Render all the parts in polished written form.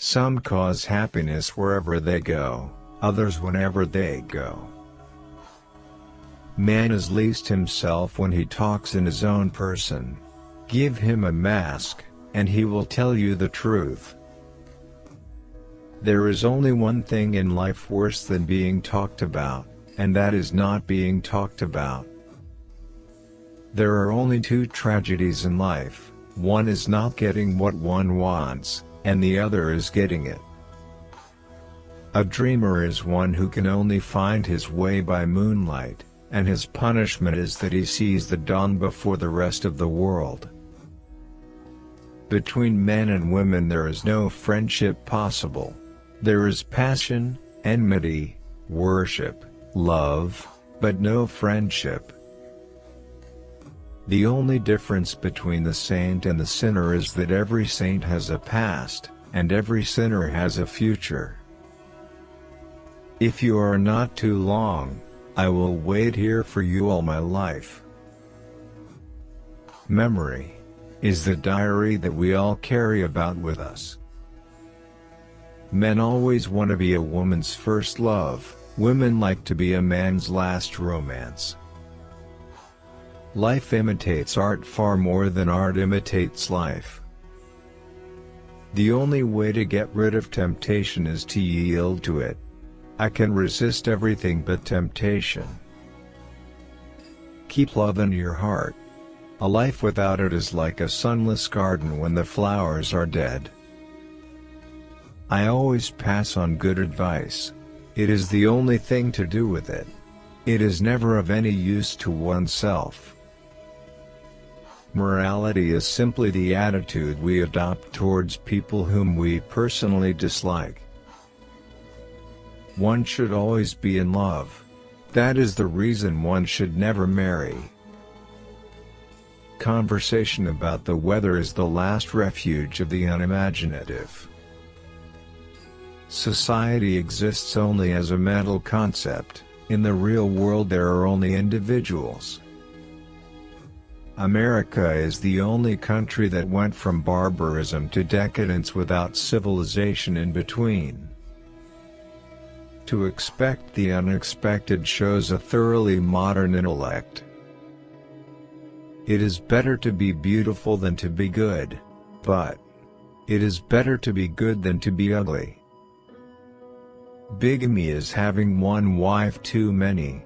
Some cause happiness wherever they go, others whenever they go. Man is least himself when he talks in his own person. Give him a mask, and he will tell you the truth. There is only one thing in life worse than being talked about, and that is not being talked about. There are only two tragedies in life: one is not getting what one wants, and the other is getting it. A dreamer is one who can only find his way by moonlight, and his punishment is that he sees the dawn before the rest of the world. Between men and women there is no friendship possible. There is passion, enmity, worship, love, but no friendship. The only difference between the saint and the sinner is that every saint has a past, and every sinner has a future. If you are not too long, I will wait here for you all my life. Memory is the diary that we all carry about with us. Men always want to be a woman's first love, women like to be a man's last romance. Life imitates art far more than art imitates life. The only way to get rid of temptation is to yield to it. I can resist everything but temptation. Keep love in your heart. A life without it is like a sunless garden when the flowers are dead. I always pass on good advice. It is the only thing to do with it. It is never of any use to oneself. Morality is simply the attitude we adopt towards people whom we personally dislike. One should always be in love. That is the reason one should never marry. Conversation about the weather is the last refuge of the unimaginative. Society exists only as a mental concept. In the real world there are only individuals. America is the only country that went from barbarism to decadence without civilization in between. To expect the unexpected shows a thoroughly modern intellect. It is better to be beautiful than to be good, but it is better to be good than to be ugly. Bigamy is having one wife too many.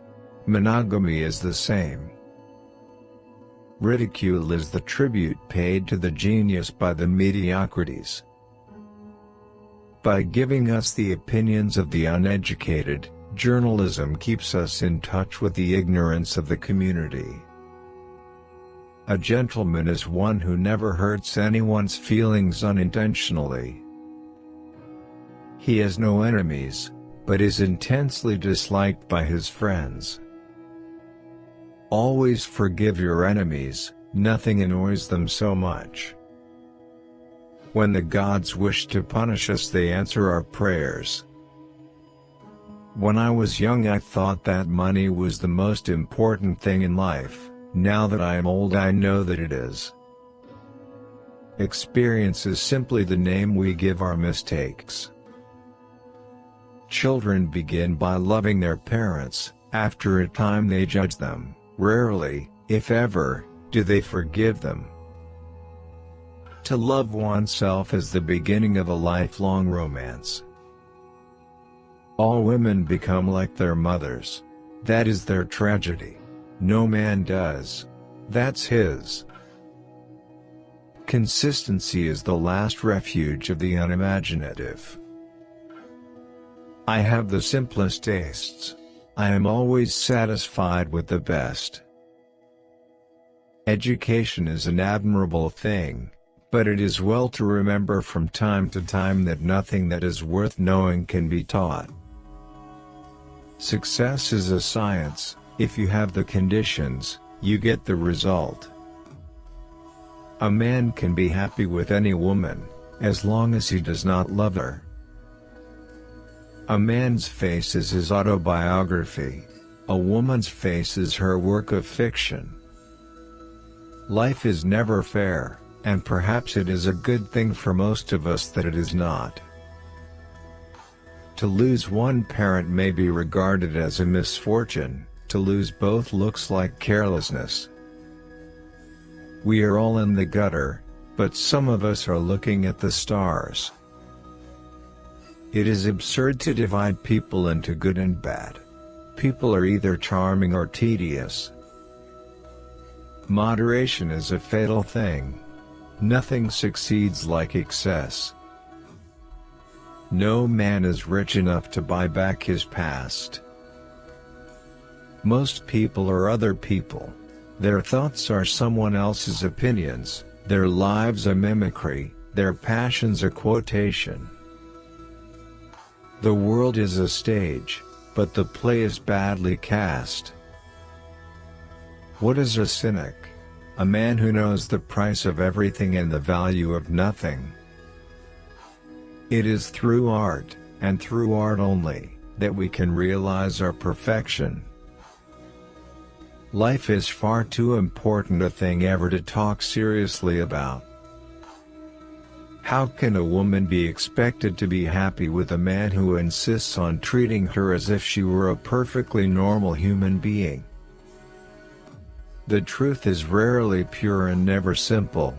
Monogamy is the same. Ridicule is the tribute paid to the genius by the mediocrities. By giving us the opinions of the uneducated, journalism keeps us in touch with the ignorance of the community. A gentleman is one who never hurts anyone's feelings unintentionally. He has no enemies, but is intensely disliked by his friends. Always forgive your enemies, nothing annoys them so much. When the gods wish to punish us they answer our prayers. When I was young I thought that money was the most important thing in life. Now that I am old I know that it is. Experience is simply the name we give our mistakes. Children begin by loving their parents. After a time they judge them. Rarely, if ever, do they forgive them. To love oneself is the beginning of a lifelong romance. All women become like their mothers. That is their tragedy. No man does. That's his. Consistency is the last refuge of the unimaginative. I have the simplest tastes. I am always satisfied with the best. Education is an admirable thing, but it is well to remember from time to time that nothing that is worth knowing can be taught. Success is a science. If you have the conditions, you get the result. A man can be happy with any woman, as long as he does not love her. A man's face is his autobiography. A woman's face is her work of fiction. Life is never fair, and perhaps it is a good thing for most of us that it is not. To lose one parent may be regarded as a misfortune, to lose both looks like carelessness. We are all in the gutter, but some of us are looking at the stars. It is absurd to divide people into good and bad. People are either charming or tedious. Moderation is a fatal thing. Nothing succeeds like excess. No man is rich enough to buy back his past. Most people are other people. Their thoughts are someone else's opinions, their lives a mimicry, their passions a quotation. The world is a stage, but the play is badly cast. What is a cynic? A man who knows the price of everything and the value of nothing. It is through art, and through art only, that we can realize our perfection. Life is far too important a thing ever to talk seriously about. How can a woman be expected to be happy with a man who insists on treating her as if she were a perfectly normal human being? The truth is rarely pure and never simple,